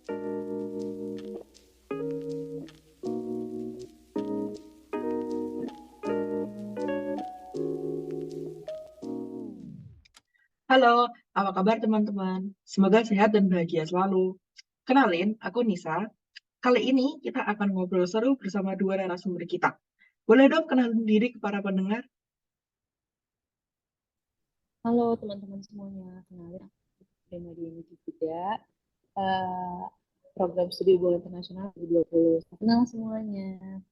Halo, apa kabar teman-teman? Semoga sehat dan bahagia selalu. Kenalin, aku Nisa. Kali ini kita akan ngobrol seru bersama dua narasumber kita. Boleh dong kenalin diri ke para pendengar? Halo teman-teman semuanya, kenalin aku Prima Diani juga, eh, program studi hubungan internasional 2020. Kenal semuanya.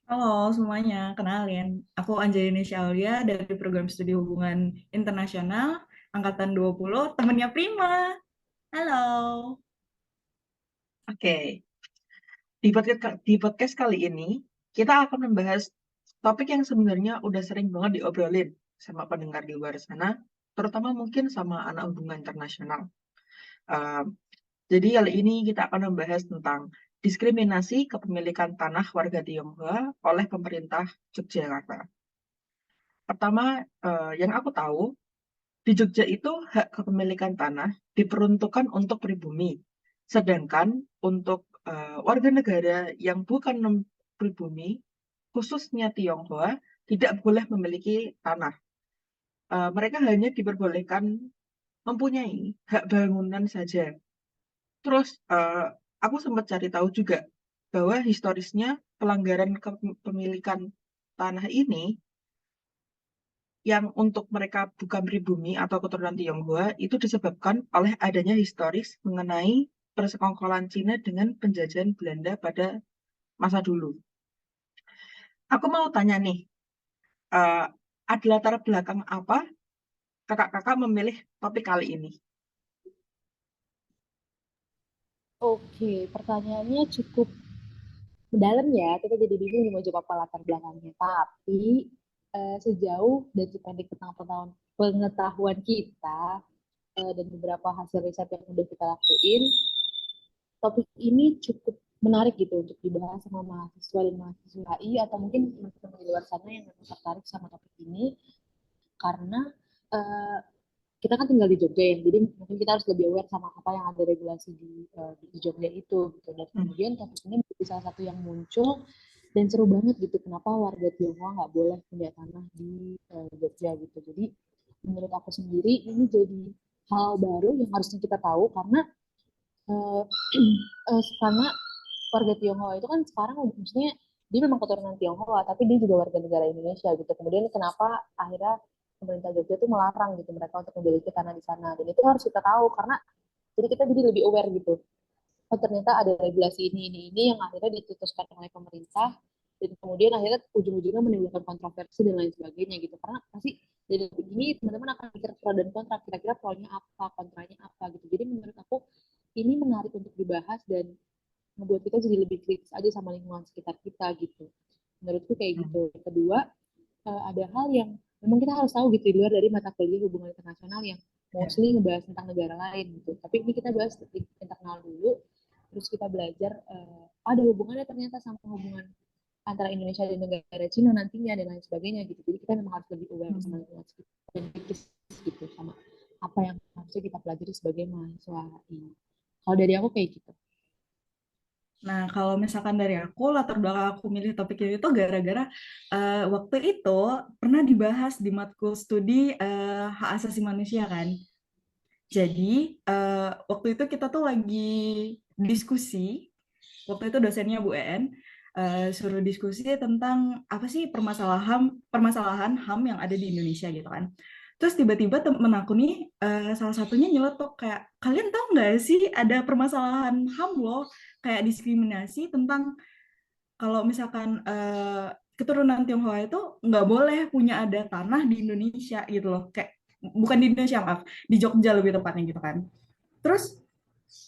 Halo semuanya, kenalin. Aku Angelina Syaulia dari Program Studi Hubungan Internasional, Angkatan 20, temennya Prima. Halo. Oke, di podcast kali ini kita akan membahas topik yang sebenarnya udah sering banget diobrolin sama pendengar di luar sana, terutama mungkin sama anak hubungan internasional. Eh, Jadi kali ini kita akan membahas tentang diskriminasi kepemilikan tanah warga Tionghoa oleh pemerintah Yogyakarta. Pertama, yang aku tahu, di Jogja itu hak kepemilikan tanah diperuntukkan untuk pribumi. Sedangkan untuk warga negara yang bukan pribumi, khususnya Tionghoa, tidak boleh memiliki tanah. Mereka hanya diperbolehkan mempunyai hak bangunan saja. Terus aku sempat cari tahu juga bahwa historisnya pelanggaran kepemilikan tanah ini yang untuk mereka bukan pribumi atau keturunan Tionghoa itu disebabkan oleh adanya historis mengenai persekongkolan Cina dengan penjajahan Belanda pada masa dulu. Aku mau tanya nih, eh, ada latar belakang apa kakak-kakak memilih topik kali ini? Oke, pertanyaannya cukup mendalam ya. Kita jadi bingung nih mau jawab apa latar belakangnya. Tapi sejauh dan sependek pengetahuan kita dan beberapa hasil riset yang udah kita lakuin, topik ini cukup menarik gitu untuk dibahas sama mahasiswa dan mahasiswa AI atau mungkin teman-teman di luar sana yang memang tertarik sama topik ini karena uh, kita kan tinggal di Jogja ya, jadi mungkin kita harus lebih aware sama apa yang ada regulasi di Jogja itu gitu. Dan Hmm. kemudian topik ini menjadi salah satu yang muncul dan seru banget gitu. Kenapa warga Tionghoa nggak boleh punya tanah di Jogja gitu. Jadi menurut aku sendiri ini jadi hal baru yang harusnya kita tahu karena uh, karena warga Tionghoa itu kan sekarang maksudnya dia memang keturunan Tionghoa tapi dia juga warga negara Indonesia gitu. Kemudian kenapa akhirnya pemerintah Jogja itu melarang gitu mereka untuk memiliki tanah di sana, dan itu harus kita tahu karena jadi kita jadi lebih aware gitu. Oh ternyata ada regulasi ini yang akhirnya diputuskan oleh pemerintah dan kemudian akhirnya ujung-ujungnya menimbulkan kontroversi dan lain sebagainya gitu. Karena pasti jadi begini teman-teman akan mikir pro dan kontra, kira-kira pro-nya apa, kontranya apa gitu. Jadi menurut aku ini menarik untuk dibahas dan membuat kita jadi lebih kritis aja sama lingkungan sekitar kita gitu. Menurutku kayak Hmm. gitu. Kedua, ada hal yang memang kita harus tahu gitu di luar dari mata kuliah hubungan internasional yang Ya. mostly ngebahas tentang negara lain gitu. Tapi ini kita bahas internal dulu, terus kita belajar ada hubungannya ternyata sama hubungan antara Indonesia dan negara Cina nantinya dan lain sebagainya gitu. Jadi kita memang harus lebih aware sama Hmm. lingkungan sekitar dan kritis gitu sama apa yang harusnya kita pelajari sebagai mahasiswa ini. Kalau dari aku kayak gitu. Nah, kalau misalkan dari aku, latar belakang aku milih topik ini tuh gara-gara waktu itu pernah dibahas di matkul studi hak asasi manusia kan. Jadi, waktu itu kita tuh lagi diskusi, waktu itu dosennya Bu En, suruh diskusi tentang apa sih permasalahan permasalahan HAM yang ada di Indonesia gitu kan. Terus tiba-tiba temen aku nih salah satunya nyeletuk kayak kalian tahu nggak sih ada permasalahan HAM loh, kayak diskriminasi tentang kalau misalkan keturunan Tionghoa itu nggak boleh punya ada tanah di Indonesia gitu loh, kayak bukan di Indonesia maaf, di Jogja lebih tepatnya gitu kan. Terus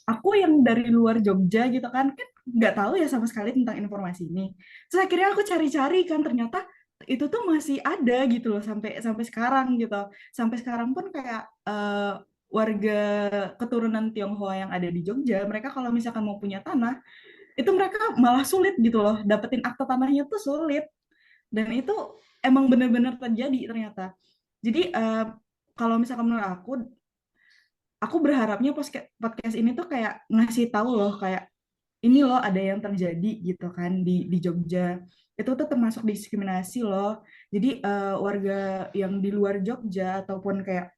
aku yang dari luar Jogja gitu kan nggak tahu ya sama sekali tentang informasi ini. Terus akhirnya aku cari-cari kan ternyata itu tuh masih ada gitu loh sampai sampai sekarang gitu. Sampai sekarang pun kayak warga keturunan Tionghoa yang ada di Jogja, mereka kalau misalkan mau punya tanah, itu mereka malah sulit gitu loh, dapetin akta tanahnya tuh sulit. Dan itu emang benar-benar terjadi ternyata. Jadi kalau misalkan menurut aku aku berharapnya podcast ini tuh kayak ngasih tahu loh, kayak ini loh ada yang terjadi gitu kan di Jogja. Itu tuh termasuk diskriminasi loh. Jadi warga yang di luar Jogja ataupun kayak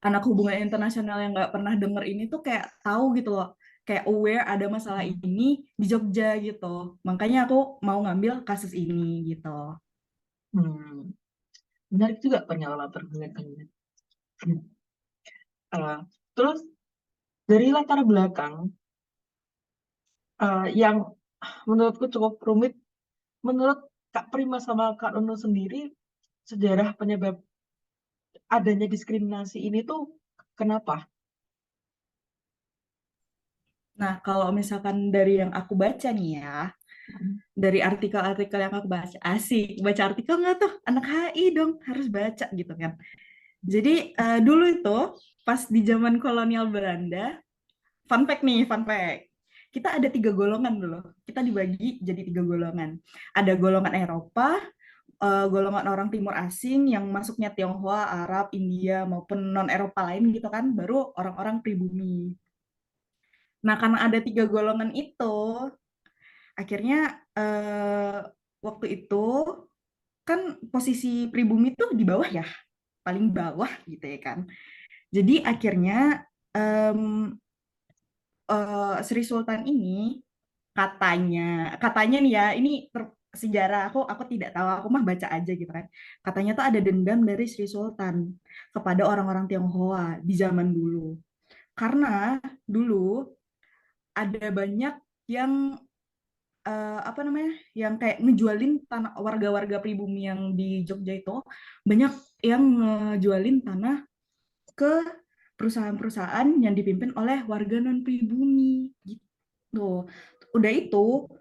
anak hubungan internasional yang nggak pernah denger ini tuh kayak tahu gitu loh. Kayak aware ada masalah ini di Jogja gitu. Makanya aku mau ngambil kasus ini gitu. Hmm, menarik juga pengalaman perguruannya. Eh, terus dari latar belakang yang menurutku cukup rumit, menurut Kak Prima sama Kak Nunu sendiri, sejarah penyebab adanya diskriminasi ini tuh kenapa? Nah, kalau misalkan dari yang aku baca nih ya, Hmm. dari artikel-artikel yang aku baca, asik, baca artikel nggak tuh? Anak HI dong, harus baca gitu kan. Jadi dulu itu pas di zaman kolonial Belanda, fun fact nih, fun fact. Kita ada 3 golongan dulu. Kita dibagi jadi 3 golongan. Ada golongan Eropa, golongan orang Timur asing yang masuknya Tionghoa, Arab, India maupun non Eropa lain gitu kan, baru orang-orang pribumi. Nah, karena ada 3 golongan itu, akhirnya waktu itu kan posisi pribumi tuh di bawah ya, paling bawah gitu ya kan. Jadi akhirnya em, Sri Sultan ini katanya katanya nih ya, ini sejarah aku tidak tahu, aku mah baca aja gitu kan. Katanya tuh ada dendam dari Sri Sultan kepada orang-orang Tionghoa di zaman dulu. Karena dulu ada banyak yang apa namanya, yang kayak ngejualin tanah, warga-warga pribumi yang di Jogja itu banyak yang ngejualin tanah ke perusahaan-perusahaan yang dipimpin oleh warga non pribumi gitu. Udah itu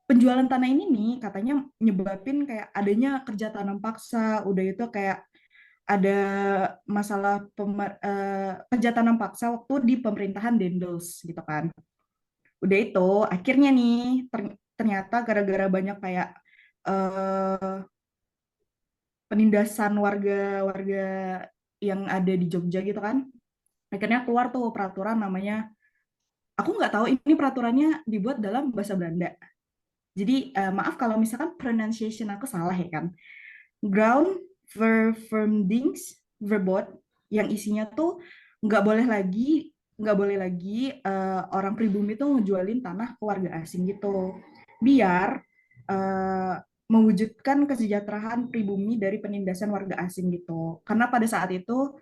penjualan tanah ini nih katanya nyebabin kayak adanya kerja tanam paksa. Udah itu kayak ada masalah kerja tanam paksa waktu di pemerintahan Dendels gitu kan. Udah itu akhirnya nih ternyata gara-gara banyak kayak eh, penindasan warga-warga yang ada di Jogja gitu kan. Akhirnya keluar tuh peraturan namanya, aku nggak tahu ini peraturannya dibuat dalam bahasa Belanda. Jadi maaf kalau misalkan pronunciation aku salah ya kan. Groundvervreemdingsverbod yang isinya tuh nggak boleh lagi orang pribumi tuh ngejualin tanah ke warga asing gitu. Biar eh, mewujudkan kesejahteraan pribumi dari penindasan warga asing gitu. Karena pada saat itu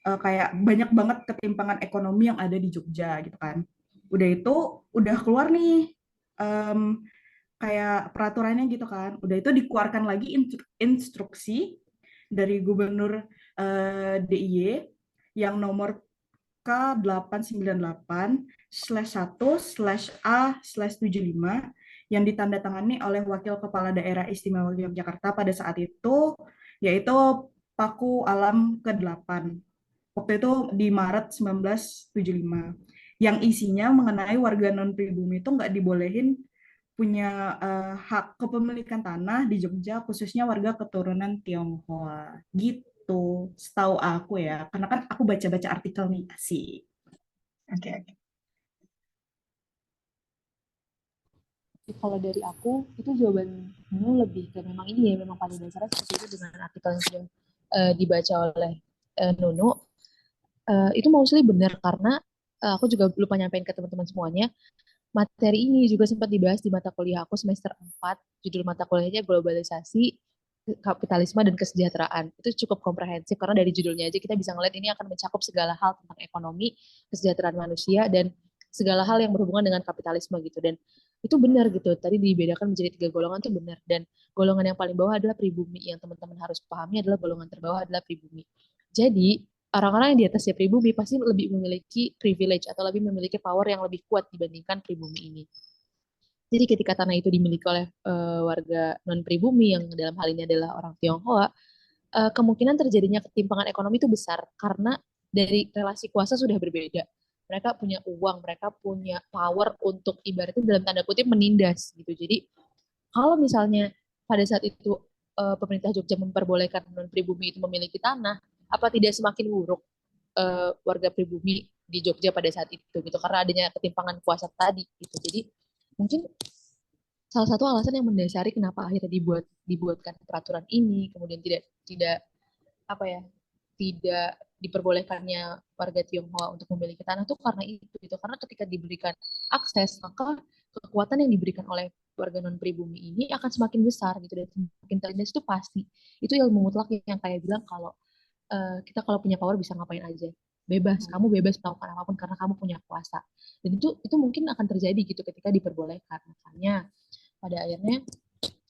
kayak banyak banget ketimpangan ekonomi yang ada di Jogja gitu kan. Udah itu udah keluar nih em, kayak peraturannya gitu kan. Udah itu dikeluarkan lagi instruksi dari Gubernur DIY yang nomor K898/1/A/75 yang ditandatangani oleh Wakil Kepala Daerah Istimewa Yogyakarta pada saat itu, yaitu Paku Alam ke-8. Waktu itu di Maret 1975. Yang isinya mengenai warga non-pribumi itu nggak dibolehin punya hak kepemilikan tanah di Jogja, khususnya warga keturunan Tionghoa. Gitu, setahu aku ya. Karena kan aku baca-baca artikel nih, sih. Oke, oke. Kalau dari aku itu jawabannya lebih ke memang ini ya, memang pada dasarnya seperti itu dengan artikel yang sudah dibaca oleh Nunu. Itu mostly benar karena aku juga lupa nyampein ke teman-teman semuanya. Materi ini juga sempat dibahas di mata kuliah aku semester 4. Judul mata kuliahnya globalisasi, kapitalisme dan kesejahteraan. Itu cukup komprehensif karena dari judulnya aja kita bisa ngeliat ini akan mencakup segala hal tentang ekonomi, kesejahteraan manusia dan segala hal yang berhubungan dengan kapitalisme gitu. Dan itu benar gitu. Tadi dibedakan menjadi 3 golongan itu benar. Dan golongan yang paling bawah adalah pribumi. Yang teman-teman harus pahami adalah golongan terbawah adalah pribumi. Jadi orang-orang yang di atasnya pribumi pasti lebih memiliki privilege atau lebih memiliki power yang lebih kuat dibandingkan pribumi ini. Jadi ketika tanah itu dimiliki oleh warga non pribumi yang dalam hal ini adalah orang Tionghoa, kemungkinan terjadinya ketimpangan ekonomi itu besar karena dari relasi kuasa sudah berbeda. Mereka punya uang, mereka punya power untuk ibaratnya dalam tanda kutip menindas gitu. Jadi kalau misalnya pada saat itu pemerintah Jogja memperbolehkan non pribumi itu memiliki tanah, apa tidak semakin buruk warga pribumi di Jogja pada saat itu gitu karena adanya ketimpangan kuasa tadi gitu. Jadi mungkin salah satu alasan yang mendasari kenapa akhirnya dibuatkan peraturan ini kemudian tidak tidak apa ya tidak diperbolehkannya warga Tionghoa untuk memiliki tanah itu karena itu gitu karena ketika diberikan akses maka kekuatan yang diberikan oleh warga non pribumi ini akan semakin besar gitu dan semakin terlindas itu pasti itu ilmu mutlak yang kayak bilang kalau kita kalau punya power bisa ngapain aja bebas kamu bebas melakukan apapun karena kamu punya kuasa dan itu mungkin akan terjadi gitu ketika diperbolehkan makanya pada akhirnya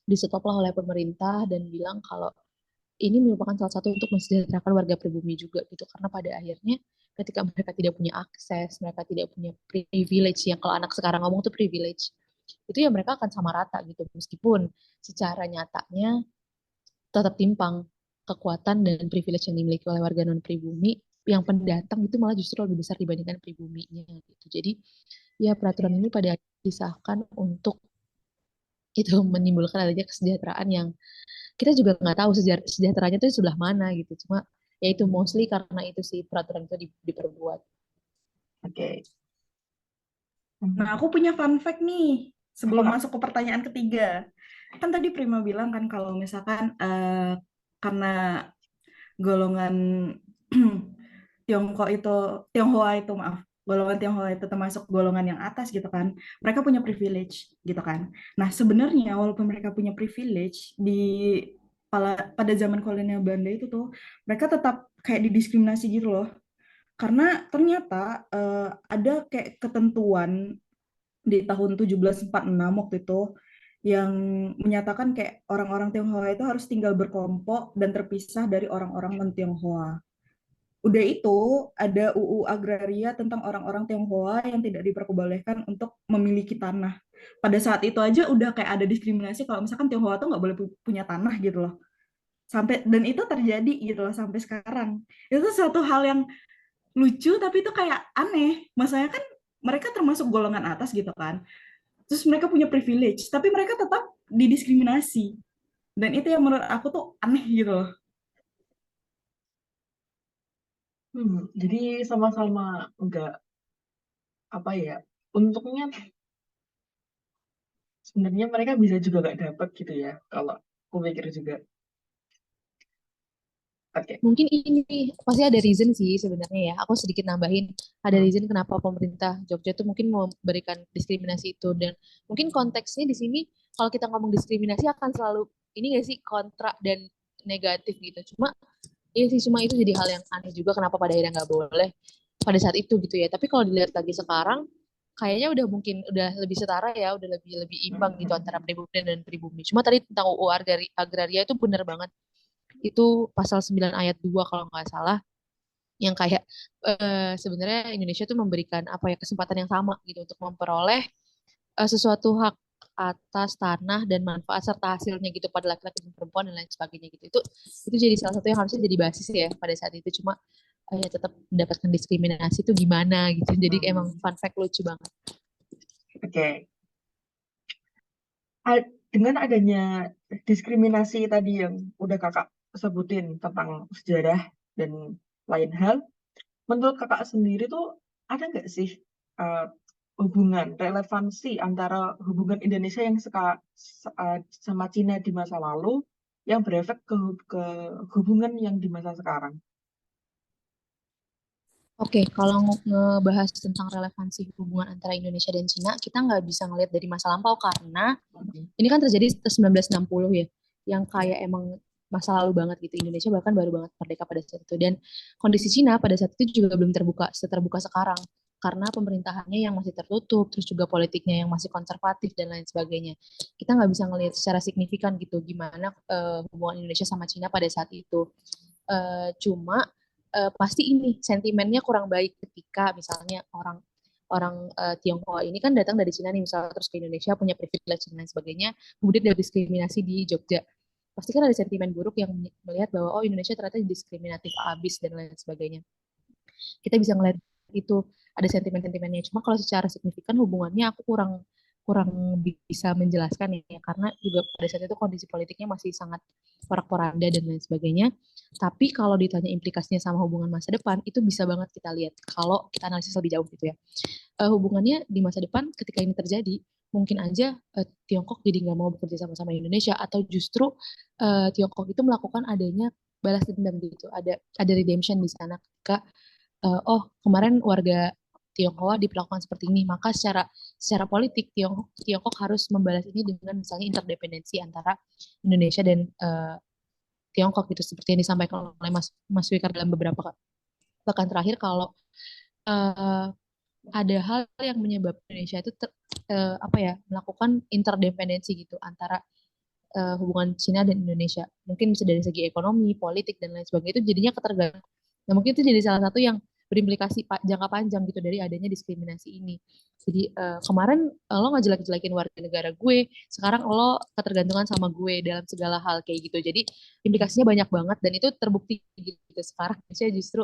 di-stoplah oleh pemerintah dan bilang kalau ini merupakan salah satu untuk mensejahterakan warga pribumi juga gitu karena pada akhirnya ketika mereka tidak punya akses mereka tidak punya privilege yang kalau anak sekarang ngomong tuh privilege itu ya mereka akan sama rata gitu meskipun secara nyatanya tetap timpang kekuatan dan privilege yang dimiliki oleh warga non pribumi yang pendatang itu malah justru lebih besar dibandingkan pribuminya gitu jadi ya peraturan ini pada disahkan untuk itu menimbulkan adanya kesejahteraan yang kita juga nggak tahu sejahteranya itu sebelah mana gitu cuma ya itu mostly karena itu sih peraturan itu diperbuat. Oke. Nah, aku punya fun fact nih sebelum Apa? masuk ke pertanyaan ketiga. Kan tadi Prima bilang kan kalau misalkan karena golongan Tiongkok itu Tionghoa itu maaf golongan Tionghoa itu termasuk golongan yang atas gitu kan mereka punya privilege gitu kan nah sebenarnya walaupun mereka punya privilege pada zaman kolonial Belanda itu tuh mereka tetap kayak didiskriminasi gitu loh karena ternyata ada kayak ketentuan di tahun 1746 waktu itu yang menyatakan kayak orang-orang Tionghoa itu harus tinggal berkelompok dan terpisah dari orang-orang non-Tionghoa. Udah itu ada UU Agraria tentang orang-orang Tionghoa yang tidak diperbolehkan untuk memiliki tanah. Pada saat itu aja udah kayak ada diskriminasi kalau misalkan Tionghoa tuh nggak boleh punya tanah gitu loh. Sampai dan itu terjadi gitu loh sampai sekarang. Itu suatu hal yang lucu tapi itu kayak aneh. Maksudnya kan mereka termasuk golongan atas gitu kan. Terus mereka punya privilege, tapi mereka tetap didiskriminasi. Dan itu yang menurut aku tuh aneh gitu loh. Jadi sama-sama enggak apa ya untungnya sebenarnya mereka bisa juga nggak dapat gitu ya kalau aku pikir juga. Oke. Mungkin ini pasti ada reason sih sebenarnya ya. Aku sedikit nambahin ada Hmm. reason kenapa pemerintah Jogja tuh mungkin memberikan diskriminasi itu dan mungkin konteksnya di sini kalau kita ngomong diskriminasi akan selalu ini gak sih kontra dan negatif gitu. Cuma iya sih cuma itu jadi hal yang aneh juga kenapa pada akhirnya nggak boleh pada saat itu gitu ya. Tapi kalau dilihat lagi sekarang kayaknya udah mungkin udah lebih setara ya, udah lebih lebih imbang gitu Hmm. antara pribumi dan pribumi. Cuma tadi tentang UU Agraria itu benar banget itu pasal 9 ayat 2 kalau nggak salah yang kayak sebenarnya Indonesia tuh memberikan apa ya kesempatan yang sama gitu untuk memperoleh sesuatu hak atas tanah dan manfaat serta hasilnya gitu pada laki-laki dan perempuan dan lain sebagainya gitu itu jadi salah satu yang harusnya jadi basis ya pada saat itu cuma ya tetap mendapatkan diskriminasi itu gimana gitu jadi emang fun fact lucu banget. Oke. Dengan adanya diskriminasi tadi yang udah kakak sebutin tentang sejarah dan lain hal, menurut kakak sendiri tuh ada nggak sih uh, hubungan relevansi antara hubungan Indonesia yang sama Cina di masa lalu yang berefek ke hubungan yang di masa sekarang? Oke, kalau ngebahas tentang relevansi hubungan antara Indonesia dan Cina, kita nggak bisa ngelihat dari masa lampau karena ini kan terjadi 1960 ya, yang Ya. kayak emang masa lalu banget gitu. Indonesia bahkan baru banget merdeka pada saat itu. Dan kondisi Cina pada saat itu juga belum seterbuka sekarang. Karena pemerintahannya yang masih tertutup, terus juga politiknya yang masih konservatif dan lain sebagainya. Kita nggak bisa ngelihat secara signifikan gitu gimana hubungan Indonesia sama Cina pada saat itu. Cuma pasti ini sentimennya kurang baik ketika misalnya orang orang Tionghoa ini kan datang dari Cina nih misalnya terus ke Indonesia punya privilege dan lain sebagainya kemudian ada diskriminasi di Jogja pasti kan ada sentimen buruk yang melihat bahwa oh Indonesia ternyata diskriminatif abis dan lain sebagainya kita bisa ngeliat itu ada sentimen-sentimennya cuma kalau secara signifikan hubungannya aku kurang kurang bisa menjelaskan ya, karena juga pada saat itu kondisi politiknya masih sangat porak-poranda dan lain sebagainya. Tapi kalau ditanya implikasinya sama hubungan masa depan, itu bisa banget kita lihat kalau kita analisis lebih jauh gitu ya. Hubungannya di masa depan ketika ini terjadi, mungkin aja Tiongkok jadi nggak mau bekerja sama-sama Indonesia, atau justru Tiongkok itu melakukan adanya balas dendam gitu. Ada redemption di sana ketika oh kemarin warga Tionghoa diperlakukan seperti ini, maka secara politik Tiongkok harus membalas ini dengan misalnya interdependensi antara Indonesia dan Tiongkok gitu, seperti yang disampaikan oleh Mas Wikar dalam beberapa pekan terakhir, kalau eh, ada hal yang menyebabkan Indonesia itu apa ya, melakukan interdependensi gitu antara hubungan Cina dan Indonesia. Mungkin bisa dari segi ekonomi, politik dan lain sebagainya, itu jadinya ketergantungan. Nah, mungkin itu jadi salah satu yang berimplikasi jangka panjang gitu dari adanya diskriminasi ini. Jadi kemarin lo nggak jelek-jelekin warga negara gue, sekarang lo ketergantungan sama gue dalam segala hal kayak gitu. Jadi implikasinya banyak banget dan itu terbukti gitu. Sekarang Indonesia justru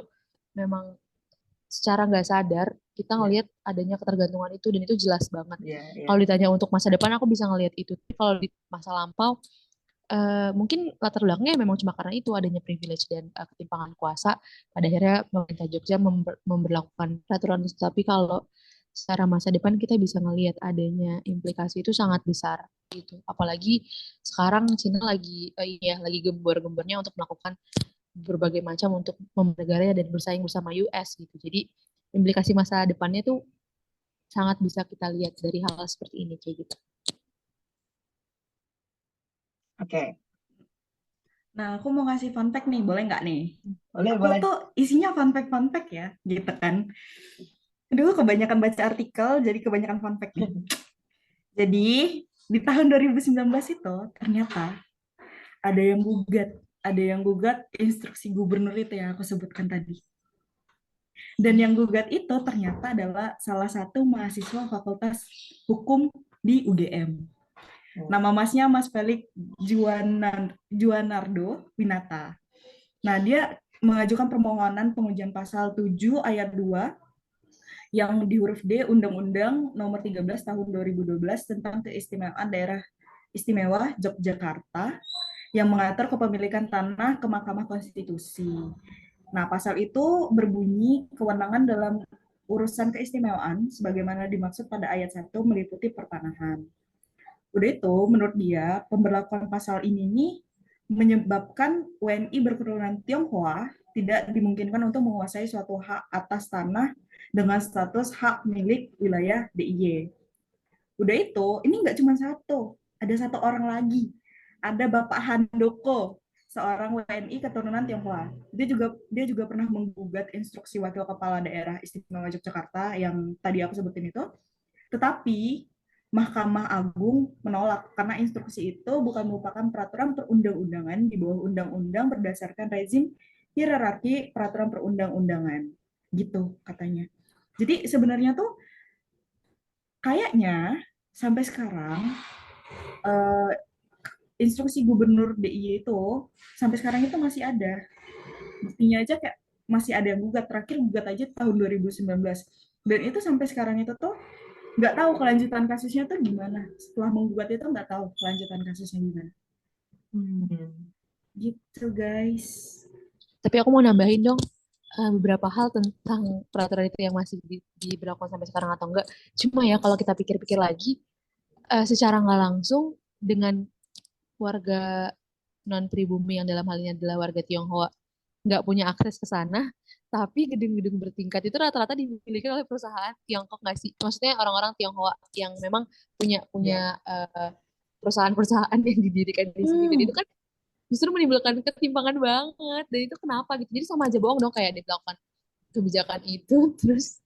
memang secara nggak sadar kita Ya, ngelihat adanya ketergantungan itu, dan itu jelas banget. ya, ya. Kalau ditanya untuk masa depan, aku bisa ngelihat itu. Tapi kalau di masa lampau, mungkin latar belakangnya memang cuma karena itu adanya privilege dan ketimpangan kuasa. Pada akhirnya pemerintah Jogja memberlakukan peraturan itu. Tapi kalau secara masa depan kita bisa ngelihat adanya implikasi itu sangat besar gitu. Apalagi sekarang Cina lagi ya lagi gembor-gembornya untuk melakukan berbagai macam untuk negaranya dan bersaing bersama US gitu. Jadi implikasi masa depannya tuh sangat bisa kita lihat dari hal seperti ini kayak gitu. Oke, Nah, aku mau ngasih fun fact nih, boleh nggak nih? boleh, Aku boleh. tuh isinya fun fact ya, gitu kan. Dulu kebanyakan baca artikel, jadi kebanyakan fun fact nih. Jadi, di tahun 2019 itu, ternyata ada yang gugat. Ada yang gugat instruksi gubernur itu yang aku sebutkan tadi. Dan yang gugat itu ternyata adalah salah satu mahasiswa Fakultas Hukum di UGM. Nama masnya Mas Felix Juanardo Winata. Nah, dia mengajukan permohonan pengujian pasal 7 ayat 2 yang di huruf D Undang-Undang Nomor 13 Tahun 2012 tentang keistimewaan daerah istimewa Yogyakarta yang mengatur kepemilikan tanah ke Mahkamah Konstitusi. Nah, pasal itu berbunyi kewenangan dalam urusan keistimewaan sebagaimana dimaksud pada ayat 1 meliputi pertanahan. Udah itu, menurut dia, pemberlakuan pasal ini nih menyebabkan WNI berketurunan Tionghoa tidak dimungkinkan untuk menguasai suatu hak atas tanah dengan status hak milik wilayah DIY. Udah itu, ini nggak cuma satu, ada satu orang lagi. Ada Bapak Handoko, seorang WNI keturunan Tionghoa. Dia juga pernah menggugat instruksi Wakil Kepala Daerah Istimewa Yogyakarta yang tadi aku sebutin itu. Tetapi Mahkamah Agung menolak karena instruksi itu bukan merupakan peraturan perundang-undangan di bawah undang-undang berdasarkan rezim hierarki peraturan perundang-undangan. Gitu katanya. Jadi sebenarnya tuh kayaknya sampai sekarang eh, instruksi gubernur DIY itu sampai sekarang itu masih ada. Buktinya aja kayak masih ada yang gugat. Terakhir gugat aja tahun 2019. Dan itu sampai sekarang itu tuh nggak tahu kelanjutan kasusnya tuh gimana. Setelah menggugat itu nggak tahu kelanjutan kasusnya gimana. Gitu guys. Tapi aku mau nambahin dong beberapa hal tentang peraturan itu yang masih diberlakukan sampai sekarang atau enggak. Cuma ya kalau kita pikir-pikir lagi, secara nggak langsung dengan warga non pribumi yang dalam hal ini adalah warga Tionghoa nggak punya akses ke sana, tapi gedung-gedung bertingkat itu rata-rata dimiliki oleh perusahaan Tiongkok nggak sih? Maksudnya orang-orang Tionghoa yang memang punya Ya. punya perusahaan-perusahaan yang didirikan di sini. Dan itu kan justru menimbulkan ketimpangan banget. Dan itu kenapa gitu? Jadi sama aja bohong dong kayak dilakukan kebijakan itu, terus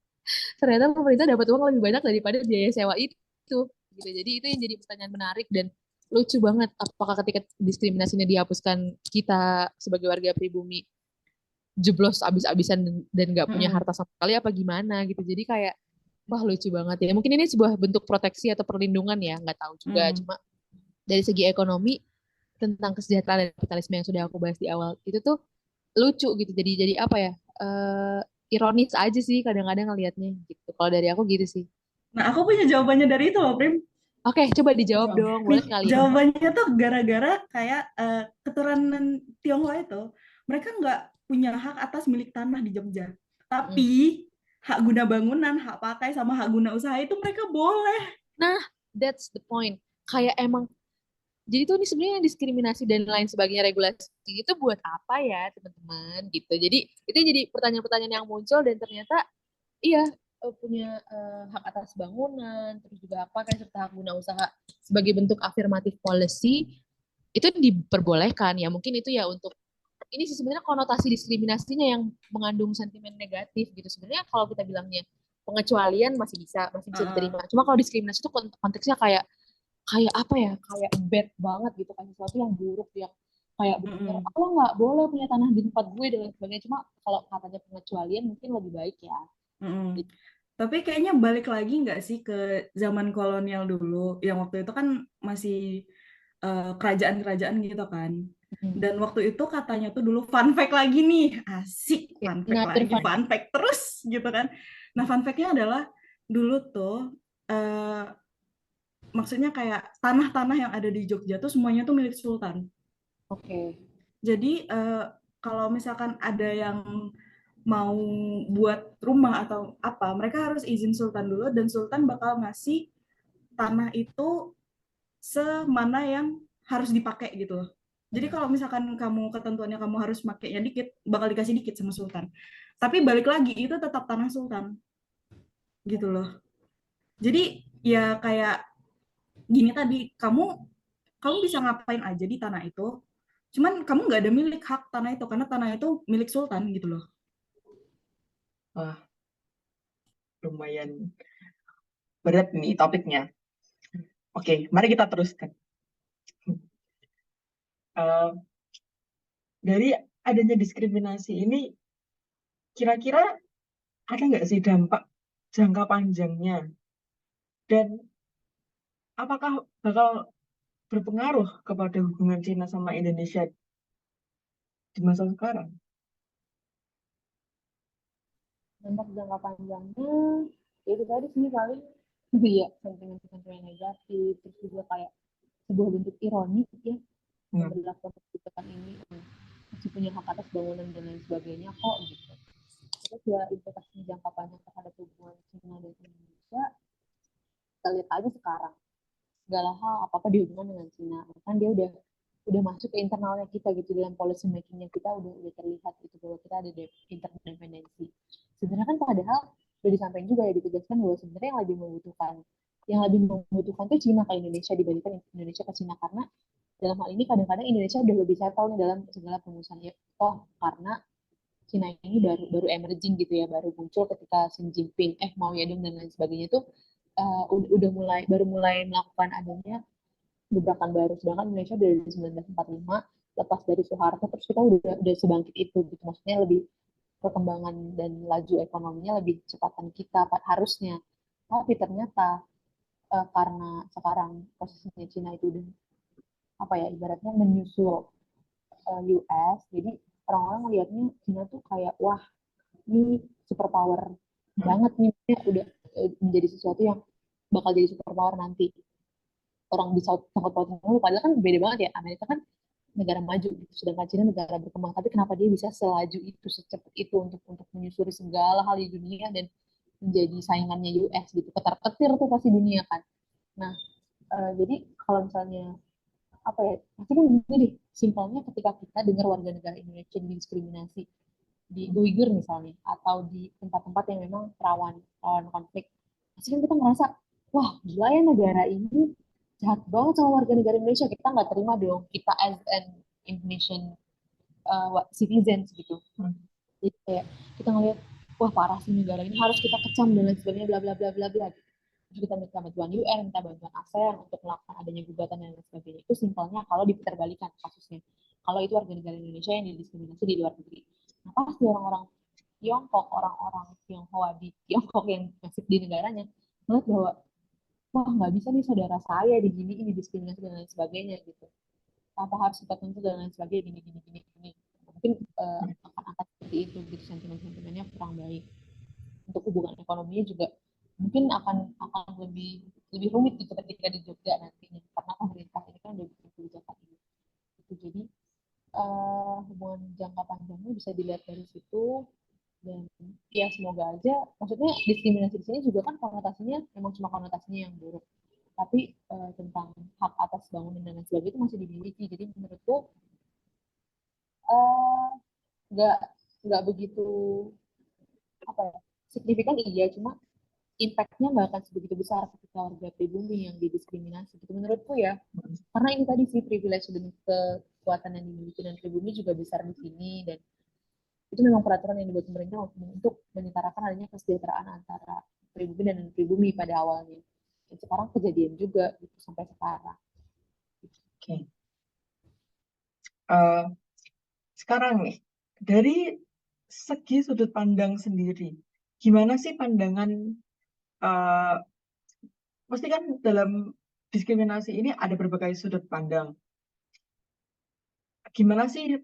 ternyata pemerintah dapat uang lebih banyak daripada biaya sewa itu gitu. Jadi itu yang jadi pertanyaan menarik dan lucu banget, apakah ketika diskriminasinya dihapuskan kita sebagai warga pribumi jeblos abis-abisan dan nggak punya harta sama sekali apa gimana gitu. Jadi kayak wah lucu banget ya, mungkin ini sebuah bentuk proteksi atau perlindungan ya, nggak tahu juga. Cuma dari segi ekonomi tentang kesejahteraan dan kapitalisme yang sudah aku bahas di awal itu tuh lucu gitu. Jadi apa ya, ironis aja sih kadang-kadang ngelihatnya gitu. Kalau dari aku gitu sih. Nah, aku punya jawabannya dari itu loh, Prim. Oke, coba dijawab dong, boleh Nih, sekali. jawabannya tuh gara-gara kayak keturunan Tionghoa itu, mereka nggak punya hak atas milik tanah di Jogja. Mm. Tapi hak guna bangunan, hak pakai, sama hak guna usaha itu mereka boleh. Nah, that's the point. Kayak emang, jadi tuh ini sebenarnya diskriminasi dan lain sebagainya regulasi itu buat apa ya teman-teman gitu. Jadi itu jadi pertanyaan-pertanyaan yang muncul dan ternyata iya punya hak atas bangunan, terus juga apa kan serta hak guna usaha sebagai bentuk afirmatif policy itu diperbolehkan ya. Mungkin itu ya untuk ini sih sebenarnya konotasi diskriminasinya yang mengandung sentimen negatif gitu. Sebenarnya kalau kita bilangnya pengecualian masih bisa Heeh. diterima. Cuma kalau diskriminasi itu konteksnya kayak kayak apa ya? Kayak bad banget gitu kan sesuatu yang buruk yang kayak bener-bener Mm-mm. lo nggak boleh punya tanah di tempat gue dan lain sebagainya. Cuma kalau katanya pengecualian mungkin lebih baik ya. Mm-mm. Gitu. Tapi kayaknya balik lagi nggak sih ke zaman kolonial dulu, yang waktu itu kan masih kerajaan-kerajaan gitu kan. Hmm. Dan waktu itu katanya tuh dulu fun fact lagi nih, asik Kayak fun fact another lagi, fun. fun fact terus gitu kan. Nah fun fact-nya adalah dulu tuh eh, maksudnya kayak tanah-tanah yang ada di Jogja tuh semuanya tuh milik Sultan. Oke. Jadi kalau misalkan ada yang mau buat rumah atau apa, mereka harus izin Sultan dulu dan Sultan bakal ngasih tanah itu semana yang harus dipakai gitu loh. Jadi kalau misalkan kamu ketentuannya kamu harus makainya dikit, bakal dikasih dikit sama Sultan. Tapi balik lagi itu tetap tanah Sultan gitu loh. Jadi ya kayak gini tadi, kamu kamu bisa ngapain aja di tanah itu. Cuman kamu nggak ada milik hak tanah itu karena tanah itu milik Sultan gitu loh. Wah, lumayan berat nih topiknya. Oke, mari kita teruskan. Eh, dari adanya diskriminasi ini, kira-kira ada nggak sih dampak jangka panjangnya? Dan apakah bakal berpengaruh kepada hubungan Cina sama Indonesia di masa sekarang? Dampak jangka panjangnya ya itu tadi sih paling ya sentimen-sentimen negatif terus juga kayak sebuah bentuk ironi ya Hmm. memperlakukan kebijakan ini masih punya hak atas bangunan dan lain sebagainya kok gitu. Terus ya implikasi jangka panjang terhadap hubungan Cina dan Indonesia kita lihat aja sekarang segala hal apa apa dihubungkan dengan Cina kan dia udah masuk ke internalnya kita gitu dalam policy makingnya kita udah terlihat gitu bahwa kita ada interdependensi sebenarnya kan padahal udah disampaikan juga ya ditegaskan bahwa sebenarnya yang lebih membutuhkan tuh Cina ke Indonesia dibandingkan Indonesia ke Cina karena dalam hal ini kadang-kadang Indonesia udah lebih settle nih dalam segala pengurusan ya toh karena Cina ini baru baru emerging gitu ya baru muncul ketika Xi Jinping Mao Zedong dan lain sebagainya itu udah baru mulai melakukan adanya gebrakan baru sedangkan Indonesia dari 1945 lepas dari Soeharto terus kita udah sebangkit itu gitu maksudnya lebih perkembangan dan laju ekonominya lebih cepatan kita harusnya tapi ternyata karena sekarang posisinya Cina itu udah apa ya ibaratnya menyusul US jadi orang-orang melihatnya Cina tuh kayak wah ini superpower banget nih udah menjadi sesuatu yang bakal jadi superpower nanti orang bisa sangkut pautin dulu padahal kan beda banget ya Amerika kan negara maju gitu sedangkan Cina negara berkembang tapi kenapa dia bisa selaju itu secepat itu untuk menyusuri segala hal di dunia dan menjadi saingannya US gitu ketar-ketir tuh pasti dunia kan nah jadi kalau misalnya apa ya pasti kan gini deh simpelnya ketika kita dengar warga negara Indonesia didiskriminasi di Uyghur misalnya atau di tempat-tempat yang memang rawan rawan konflik pasti kan kita ngerasa wah gila ya negara ini jahat banget sama warga negara Indonesia kita nggak terima dong kita as an Indonesian citizens gitu Hmm. jadi kayak kita ngeliat wah parah sih negara ini harus kita kecam dan lain sebagainya bla bla bla bla bla gitu. Terus kita minta bantuan UN minta bantuan ASEAN untuk melakukan adanya gugatan dan lain sebagainya itu simpelnya kalau diputerbalikan kasusnya kalau itu warga negara Indonesia yang didiskriminasi di luar negeri nah pasti orang-orang Tiongkok orang-orang Tionghoa di Tiongkok yang masih di negaranya melihat bahwa wah nggak bisa nih saudara saya digini ini diskriminasi dan lain sebagainya gitu apa harus kita tuntut dan lain sebagainya gini gini gini gini mungkin akan seperti itu gitu sentimen-sentimennya kurang baik untuk hubungan ekonominya juga mungkin akan lebih lebih rumit gitu ketika di Jogja nantinya karena pemerintah ini kan udah bikin kebijakan ini. Itu jadi hubungan jangka panjangnya bisa dilihat dari situ. Dan ya semoga aja, maksudnya diskriminasi di sini juga kan konotasinya memang cuma konotasinya yang buruk, tapi tentang hak atas bangunan dan lain sebagainya itu masih dimiliki. Jadi menurutku eh, nggak nggak begitu apa ya, signifikan iya, cuma impact-nya nggak akan sebegitu besar ketika warga pribumi yang didiskriminasi gitu menurutku ya. Karena ini tadi sih privilege dan kekuatan yang dimiliki dan pribumi juga besar di sini, dan itu memang peraturan yang dibuat pemerintah untuk menyetarakan adanya kesejahteraan antara pribumi dan pribumi pada awalnya. Dan sekarang kejadian juga gitu, sampai sekarang. Oke. Eh, Sekarang nih, dari segi sudut pandang sendiri, gimana sih pandangan, eh pasti kan dalam diskriminasi ini ada berbagai sudut pandang. Gimana sih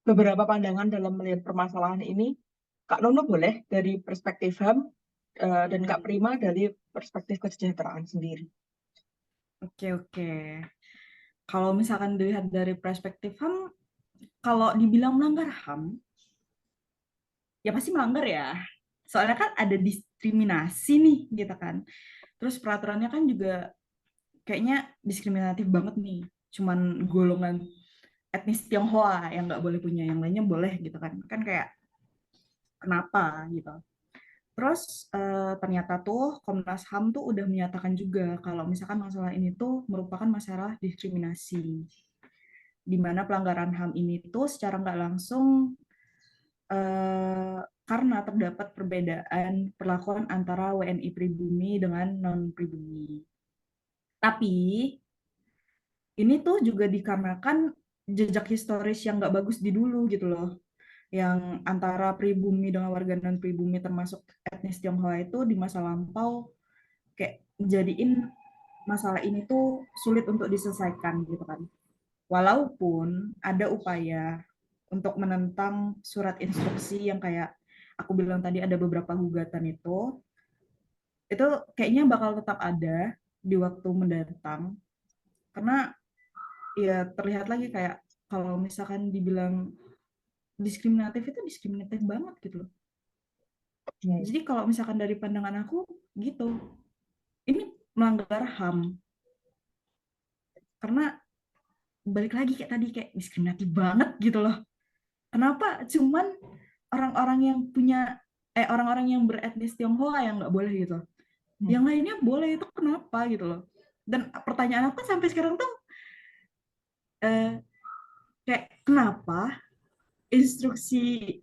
beberapa pandangan dalam melihat permasalahan ini? Kak Nono boleh dari perspektif HAM, dan Kak Prima dari perspektif kesejahteraan sendiri. Oke, oke. Kalau misalkan dilihat dari perspektif HAM, kalau dibilang melanggar HAM, ya pasti melanggar ya. Soalnya kan ada diskriminasi nih, gitu kan. Terus peraturannya kan juga kayaknya diskriminatif banget nih. Cuman golongan etnis Tionghoa yang nggak boleh punya, yang lainnya boleh gitu kan. Kan kayak kenapa gitu. Terus ternyata tuh Komnas HAM tuh udah menyatakan juga kalau misalkan masalah ini tuh merupakan masalah diskriminasi, di mana pelanggaran HAM ini tuh secara nggak langsung karena terdapat perbedaan perlakuan antara WNI pribumi dengan non-pribumi. Tapi ini tuh juga dikarenakan jejak historis yang nggak bagus di dulu gitu loh, yang antara pribumi dengan warga non-pribumi termasuk etnis Tionghoa itu di masa lampau kayak jadiin masalah ini tuh sulit untuk diselesaikan gitu kan. Walaupun ada upaya untuk menentang surat instruksi yang kayak aku bilang tadi ada beberapa gugatan itu kayaknya bakal tetap ada di waktu mendatang karena ya terlihat lagi kayak kalau misalkan dibilang diskriminatif itu diskriminatif banget gitu loh. Jadi kalau misalkan dari pandangan aku gitu, ini melanggar HAM karena balik lagi kayak tadi kayak diskriminatif banget gitu loh. Kenapa cuman orang-orang yang punya orang-orang yang beretnis Tionghoa yang nggak boleh gitu. Yang lainnya boleh, itu kenapa gitu loh. Dan pertanyaan aku sampai sekarang tuh kayak kenapa instruksi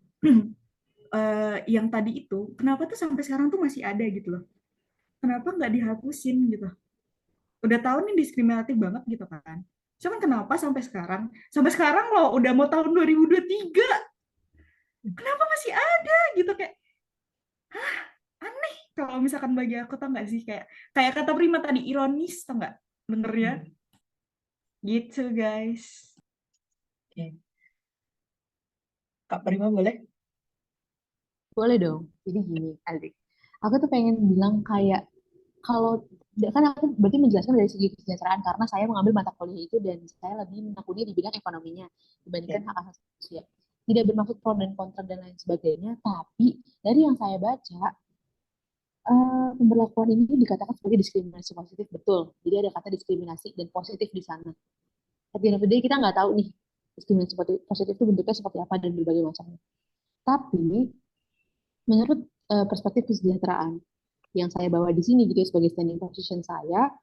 yang tadi itu kenapa tuh sampai sekarang tuh masih ada gitu loh. Kenapa nggak dihapusin gitu? Udah tahu nih diskriminatif banget gitu kan. Cuman kenapa sampai sekarang loh udah mau tahun 2023 kenapa masih ada gitu kayak aneh kalau misalkan bagi aku, tau nggak sih kayak kayak kata Prima tadi ironis, tau nggak denger ya gitu guys. Oke. Kak Prima boleh? Boleh dong. Jadi gini, adik. Aku tuh pengen bilang kayak kalau kan aku berarti menjelaskan dari segi kesejahteraan karena saya mengambil mata kuliah itu dan saya lebih menekuni di bidang ekonominya dibandingkan Ya. hak asasi manusia. Tidak bermaksud pro dan kontra dan lain sebagainya, tapi dari yang saya baca, pemberlakuan ini dikatakan sebagai diskriminasi positif, betul. Jadi ada kata diskriminasi dan positif di sana. Tapi di day kita nggak tahu nih diskriminasi positif itu bentuknya seperti apa dan berbagai macamnya. Tapi menurut perspektif kesejahteraan yang saya bawa di sini gitu ya, sebagai standing position saya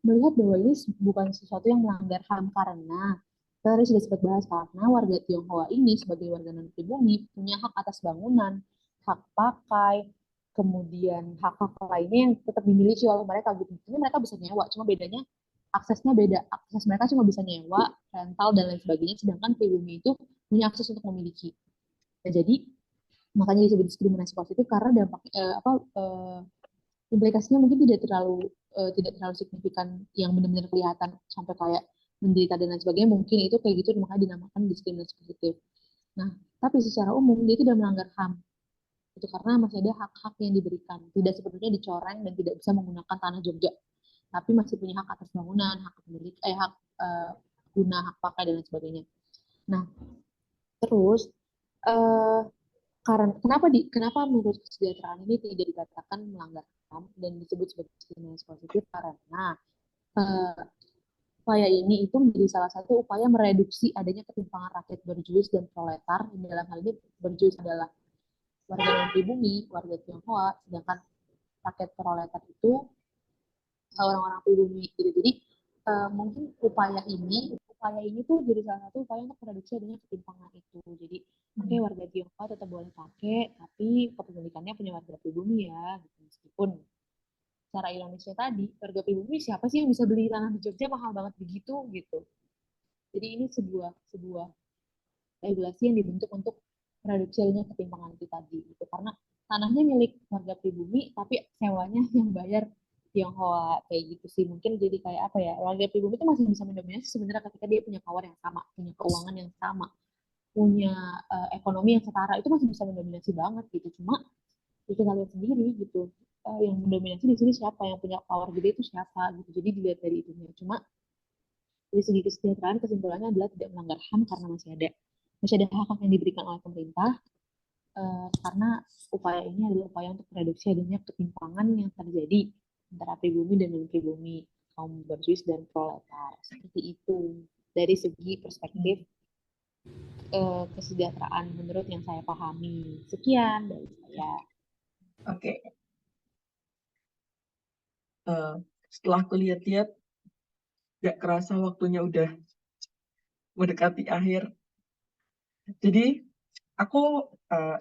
melihat bahwa ini bukan sesuatu yang melanggar HAM karena kita tadi sudah sempat bahas karena warga Tionghoa ini sebagai warga non pribumi punya hak atas bangunan, hak pakai, kemudian hak-hak lainnya yang tetap dimiliki oleh mereka gitu. Ini mereka bisa nyewa, cuma bedanya aksesnya beda. Akses mereka cuma bisa nyewa, rental dan lain sebagainya, sedangkan pribumi itu punya akses untuk memiliki. Nah, jadi makanya disebut diskriminasi positif karena dampak implikasinya mungkin tidak terlalu signifikan yang benar-benar kelihatan sampai kayak menderita dan lain sebagainya, mungkin itu kayak gitu makanya dinamakan diskriminasi positif. Nah, tapi secara umum dia tidak melanggar HAM. itu karena masih ada hak-hak yang diberikan, tidak sepenuhnya dicoreng dan tidak bisa menggunakan tanah Jogja, tapi masih punya hak atas bangunan, hak pemilik, hak guna, hak pakai dan lain sebagainya. Nah, terus eh, karena kenapa menurut kesejahteraan ini tidak dikatakan melanggar HAM dan disebut sebagai diskriminasi positif karena eh, upaya ini itu menjadi salah satu upaya mereduksi adanya ketimpangan rakyat berjuis dan proletar. Dalam hal ini berjuis adalah warga non pribumi, warga Tionghoa, sedangkan rakyat proletar itu orang-orang pribumi gitu. Jadi mungkin upaya ini tuh jadi salah satu upaya untuk mereduksi adanya ketimpangan itu. Jadi oke, warga Tionghoa tetap boleh pakai, tapi kepemilikannya punya warga pribumi ya, gitu. Meskipun secara ironisnya tadi warga pribumi siapa sih yang bisa beli tanah di Jogja mahal banget begitu gitu. Jadi ini sebuah sebuah regulasi yang dibentuk untuk mereduksi adanya ketimpangan itu tadi gitu. Karena tanahnya milik warga pribumi tapi sewanya yang bayar Tionghoa kayak gitu sih. Mungkin jadi kayak apa ya, warga pribumi itu masih bisa mendominasi sebenarnya ketika dia punya power yang sama, punya keuangan yang sama, punya ekonomi yang setara, itu masih bisa mendominasi banget gitu. Cuma kita lihat sendiri gitu, yang mendominasi di sini siapa, yang punya power gede itu siapa gitu. Jadi dilihat dari itunya. Cuma dari segi kesejahteraan kesimpulannya adalah tidak melanggar HAM karena masih ada hak-hak yang diberikan oleh pemerintah, karena upaya ini adalah upaya untuk mereduksi adanya ketimpangan yang terjadi antara pribumi dan non pribumi, kaum berjuis dan proletar. Seperti itu dari segi perspektif kesejahteraan menurut yang saya pahami. Sekian dari saya. Oke. Setelah aku lihat-lihat, gak kerasa waktunya udah mendekati akhir. Jadi aku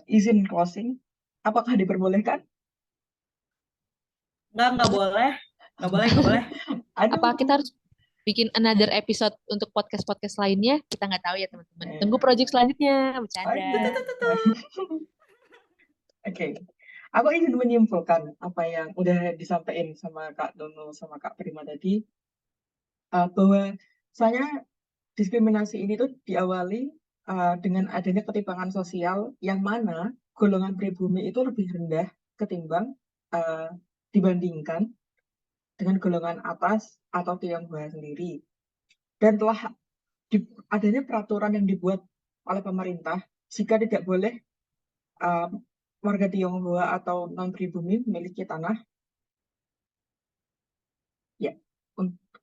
izin closing. Apakah diperbolehkan? Nggak boleh. Nggak boleh. Aduh. Apa kita harus bikin another episode untuk podcast-podcast lainnya? Kita nggak tahu ya teman-teman. Tunggu project selanjutnya. Bercanda. Oke. Aku ingin menyimpulkan apa yang udah disampaikan sama Kak Dono sama Kak Prima tadi, bahwa saya diskriminasi ini tuh diawali dengan adanya ketimpangan sosial yang mana golongan pribumi itu lebih rendah ketimbang dibandingkan dengan golongan atas atau Tionghoa sendiri. Dan telah adanya peraturan yang dibuat oleh pemerintah jika tidak boleh warga Tionghoa atau non pribumi memiliki tanah, ya,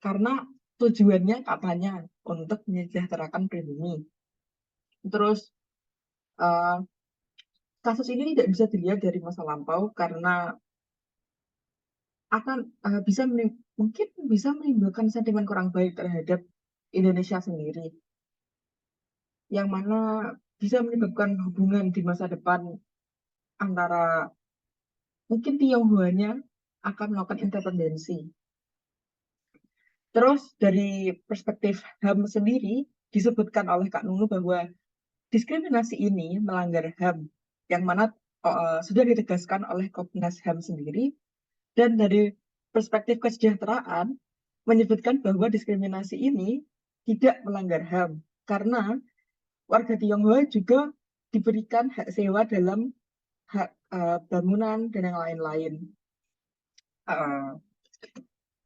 karena tujuannya katanya untuk menyejahterakan pribumi. Terus kasus ini tidak bisa dilihat dari masa lampau karena akan mungkin bisa menimbulkan sentimen kurang baik terhadap Indonesia sendiri, yang mana bisa menyebabkan hubungan di masa depan antara mungkin Tionghoanya akan melakukan intervensi. Terus dari perspektif HAM sendiri disebutkan oleh Kak Nunu bahwa diskriminasi ini melanggar HAM, yang mana sudah ditegaskan oleh Komnas HAM sendiri. Dan dari perspektif kesejahteraan menyebutkan bahwa diskriminasi ini tidak melanggar HAM karena warga Tionghoa juga diberikan hak sewa dalam hak bangunan dan yang lain-lain.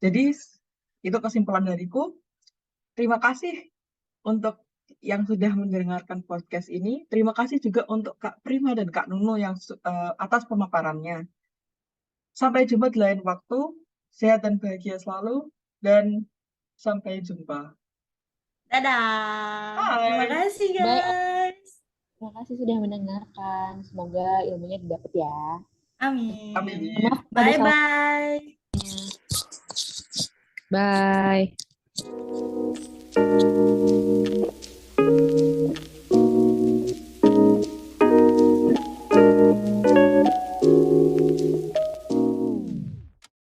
Jadi itu kesimpulan dariku. Terima kasih untuk yang sudah mendengarkan podcast ini. Terima kasih juga untuk Kak Prima dan Kak Nunu yang atas pemaparannya. Sampai jumpa di lain waktu. Sehat dan bahagia selalu. Dan sampai jumpa. Dadah. Bye. Terima kasih guys. Terima kasih sudah mendengarkan. Semoga ilmunya didapat ya. Amin. Maaf, pada Bye-bye. Bye.